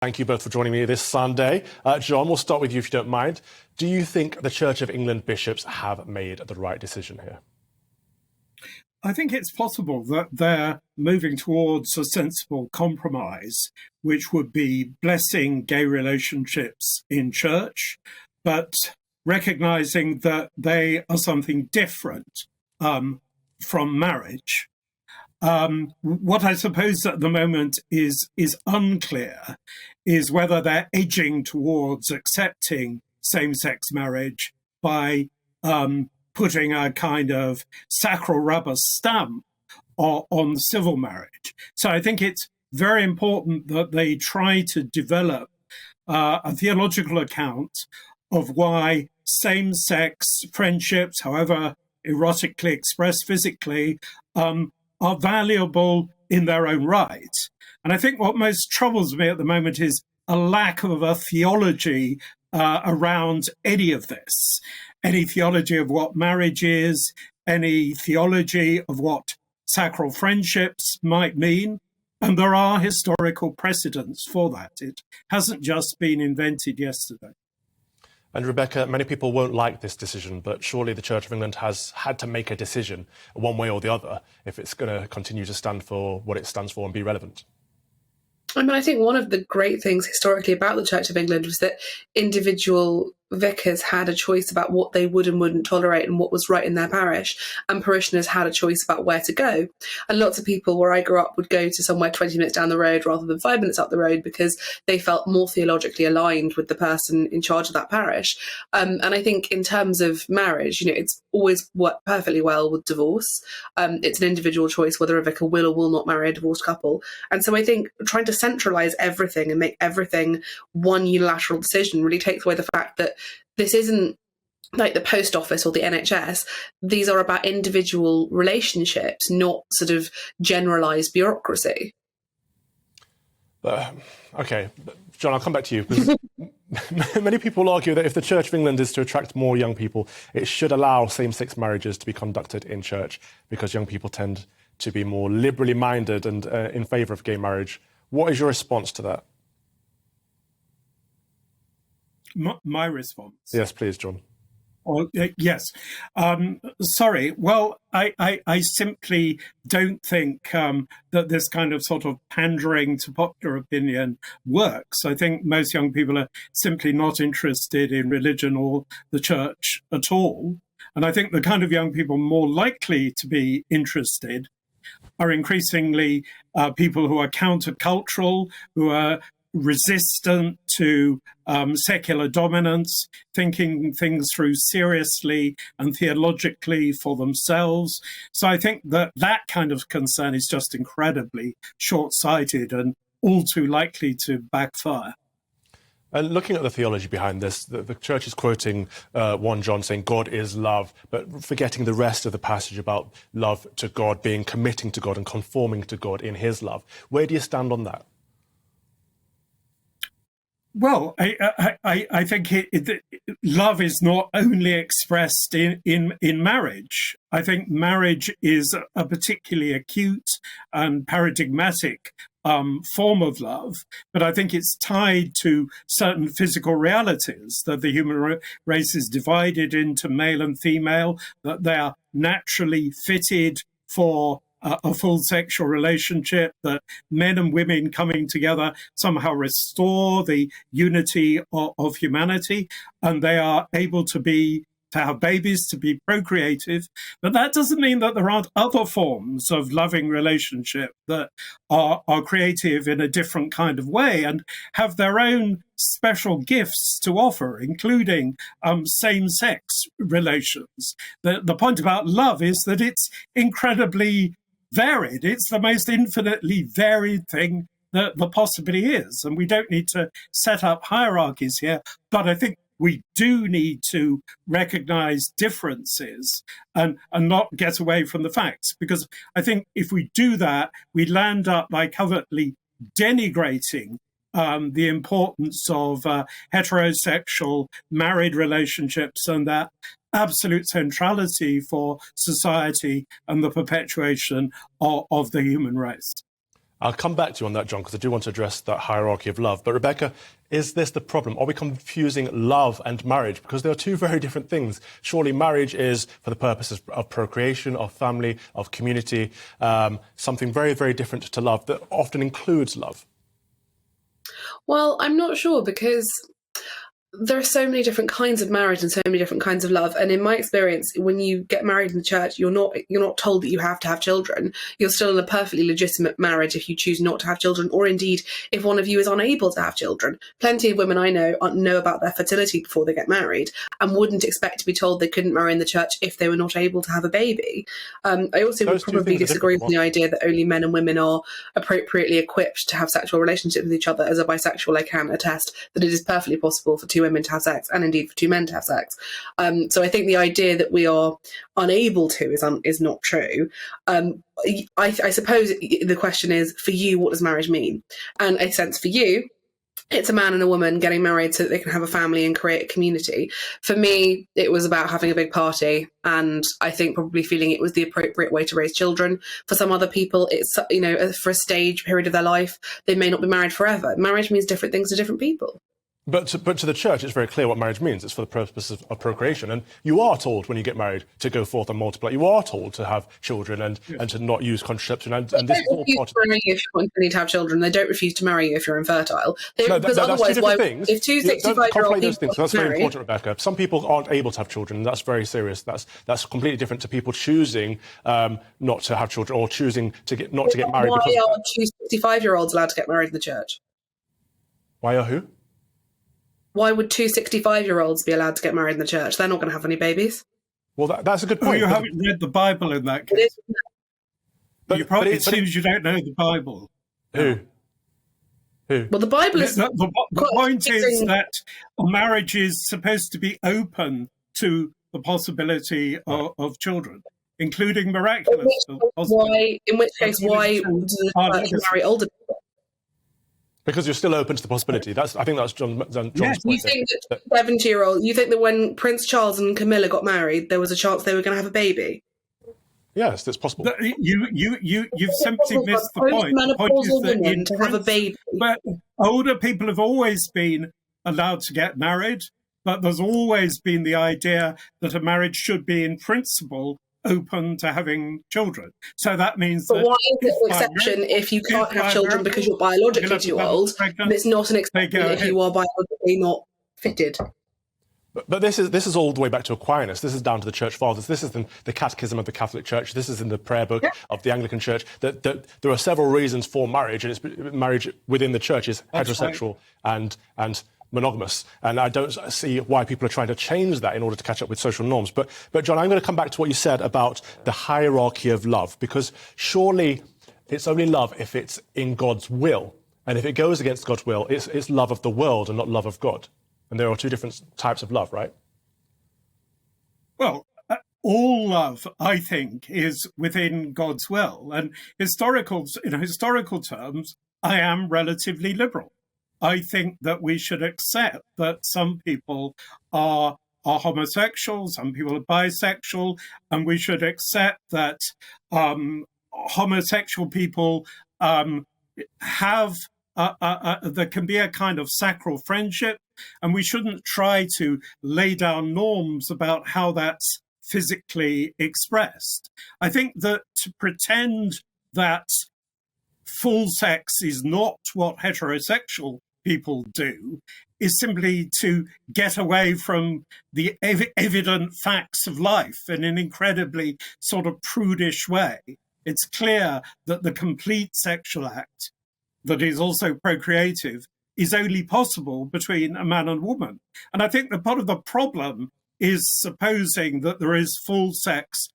Thank you both for joining me this Sunday. John, we'll start with you if you don't mind. Do you think the Church of England bishops have made the right decision here? I think it's possible that they're moving towards a sensible compromise, which would be blessing gay relationships in church, but recognizing that they are something different from marriage. What I suppose at the moment is unclear is whether they're edging towards accepting same-sex marriage by putting a kind of sacral rubber stamp on civil marriage. So I think it's very important that they try to develop a theological account of why same-sex friendships, however erotically expressed physically, are valuable in their own right. And I think what most troubles me at the moment is a lack of a theology around any of this. Any theology of what marriage is, any theology of what sacral friendships might mean. And there are historical precedents for that. It hasn't just been invented yesterday. And Rebecca, many people won't like this decision, but surely the Church of England has had to make a decision one way or the other if it's going to continue to stand for what it stands for and be relevant. I mean, I think one of the great things historically about the Church of England was that individual vicars had a choice about what they would and wouldn't tolerate and what was right in their parish, and parishioners had a choice about where to go. And lots of people where I grew up would go to somewhere 20 minutes down the road rather than 5 minutes up the road because they felt more theologically aligned with the person in charge of that parish. And I think in terms of marriage, it's always worked perfectly well with divorce. It's an individual choice whether a vicar will or will not marry a divorced couple. And so I think trying to centralise everything and make everything one unilateral decision really takes away the fact that this isn't like the post office or the NHS. These are about individual relationships, not sort of generalised bureaucracy. Okay, John, I'll come back to you. Because many people argue that if the Church of England is to attract more young people, it should allow same-sex marriages to be conducted in church because young people tend to be more liberally minded and in favour of gay marriage. What is your response to that? My response? Yes, please, John. Yes. Sorry. Well, I simply don't think that this kind of sort of pandering to popular opinion works. I think most young people are simply not interested in religion or the church at all. And I think the kind of young people more likely to be interested are increasingly people who are countercultural, who are resistant to secular dominance, thinking things through seriously and theologically for themselves. So I think that kind of concern is just incredibly short-sighted and all too likely to backfire. And looking at the theology behind this, the church is quoting 1 John saying God is love, but forgetting the rest of the passage about love to God, being committing to God and conforming to God in his love. Where do you stand on that? Well, I think love is not only expressed in marriage. I think marriage is a particularly acute and paradigmatic form of love, but I think it's tied to certain physical realities, that the human race is divided into male and female, that they are naturally fitted for a full sexual relationship, that men and women coming together somehow restore the unity of humanity, and they are able to have babies, to be procreative. But that doesn't mean that there aren't other forms of loving relationship that are creative in a different kind of way and have their own special gifts to offer, including same-sex relations. The point about love is that it's incredibly varied. It's the most infinitely varied thing that there possibly is. And we don't need to set up hierarchies here, but I think we do need to recognize differences and not get away from the facts. Because I think if we do that, we land up by covertly denigrating the importance of heterosexual married relationships and that absolute centrality for society and the perpetuation of the human race. I'll come back to you on that, John, because I do want to address that hierarchy of love. But Rebecca, is this the problem? Are we confusing love and marriage? Because they are two very different things. Surely marriage is for the purposes of procreation, of family, of community, something very, very different to love that often includes love. Well, I'm not sure, because there are so many different kinds of marriage and so many different kinds of love. And in my experience, when you get married in the church, you're not told that you have to have children. You're still in a perfectly legitimate marriage if you choose not to have children, or indeed if one of you is unable to have children. Plenty of women I know about their fertility before they get married and wouldn't expect to be told they couldn't marry in the church if they were not able to have a baby. I also would probably disagree with the idea that only men and women are appropriately equipped to have sexual relationships with each other. As a bisexual, I can attest that it is perfectly possible for two women to have sex, and indeed for two men to have sex. So I think the idea that we are unable to is not true. I suppose the question is, for you, what does marriage mean? And I sense for you, it's a man and a woman getting married so that they can have a family and create a community. For me, it was about having a big party, and I think probably feeling it was the appropriate way to raise children. For some other people, it's, for a stage period of their life, they may not be married forever. Marriage means different things to different people. But to the church, it's very clear what marriage means. It's for the purpose of procreation. And you are told when you get married to go forth and multiply. You are told to have children and to not use contraception. And this is all part of it. If you want to have children, they don't refuse to marry you if you're infertile. Because otherwise, that's two different things. If two 65-year-old people things. That's very important, Rebecca. Some people aren't able to have children, and that's very serious. That's completely different to people choosing not to have children or choosing not to get married. Why are two 65-year-olds allowed to get married in the church? Why are who? Why would two 65-year-olds be allowed to get married in the church? They're not going to have any babies. Well, that's a good point. Oh, you haven't read the Bible in that case. It seems you don't know the Bible. Who? Well, the Bible is... The point is that a marriage is supposed to be open to the possibility of children, including miraculous. In which case, why does the church marry older people? Because you're still open to the possibility. I think that's John's point. You think that 70-year-old? You think that when Prince Charles and Camilla got married, there was a chance they were going to have a baby? Yes, that's possible. You've simply missed the point. The point is that to have a baby. But older people have always been allowed to get married, but there's always been the idea that a marriage should be, in principle, open to having children. So that means but why is it an exception if you can't have children because you're biologically too old, and it's not an exception if you are biologically not fitted? But this is all the way back to Aquinas. This is down to the Church Fathers. This is in the Catechism of the Catholic Church. This is in the prayer book of the Anglican Church. That there are several reasons for marriage, and marriage within the Church is heterosexual and monogamous. And I don't see why people are trying to change that in order to catch up with social norms. But John, I'm going to come back to what you said about the hierarchy of love, because surely it's only love if it's in God's will. And if it goes against God's will, it's love of the world and not love of God. And there are two different types of love, right? Well, all love, I think, is within God's will. And in historical terms, I am relatively liberal. I think that we should accept that some people are homosexual, some people are bisexual, and we should accept that homosexual people have there can be a kind of sacral friendship, and we shouldn't try to lay down norms about how that's physically expressed. I think that to pretend that full sex is not what heterosexual people do is simply to get away from the evident facts of life in an incredibly sort of prudish way. It's clear that the complete sexual act that is also procreative is only possible between a man and woman. And I think that part of the problem is supposing that there is full sex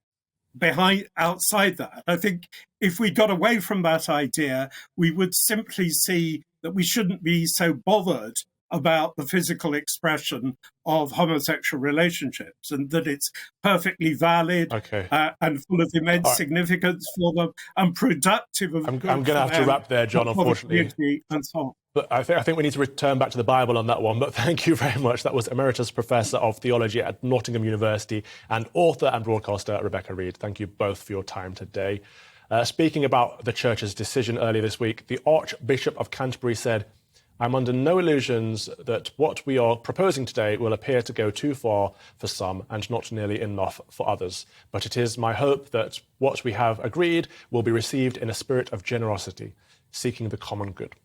outside that. I think if we got away from that idea, we would simply see that we shouldn't be so bothered about the physical expression of homosexual relationships, and that it's perfectly valid and full of immense significance for them and productive of I'm going to have to wrap there, John, unfortunately. And so on. But I think we need to return back to the Bible on that one. But thank you very much. That was Emeritus Professor of Theology at Nottingham University and author and broadcaster Rebecca Reed. Thank you both for your time today. Speaking about the Church's decision earlier this week, the Archbishop of Canterbury said, "I'm under no illusions that what we are proposing today will appear to go too far for some and not nearly enough for others. But it is my hope that what we have agreed will be received in a spirit of generosity, seeking the common good.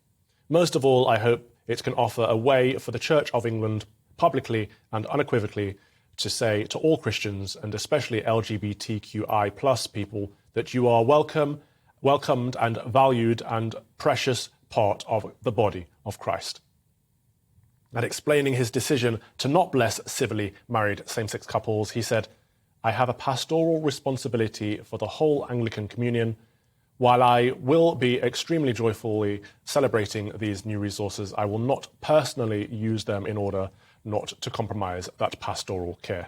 Most of all, I hope it can offer a way for the Church of England publicly and unequivocally to say to all Christians, and especially LGBTQI+ people, that you are welcomed and valued and precious part of the body of Christ." And explaining his decision to not bless civilly married same-sex couples, he said, "I have a pastoral responsibility for the whole Anglican communion. While I will be extremely joyfully celebrating these new resources, I will not personally use them in order not to compromise that pastoral care."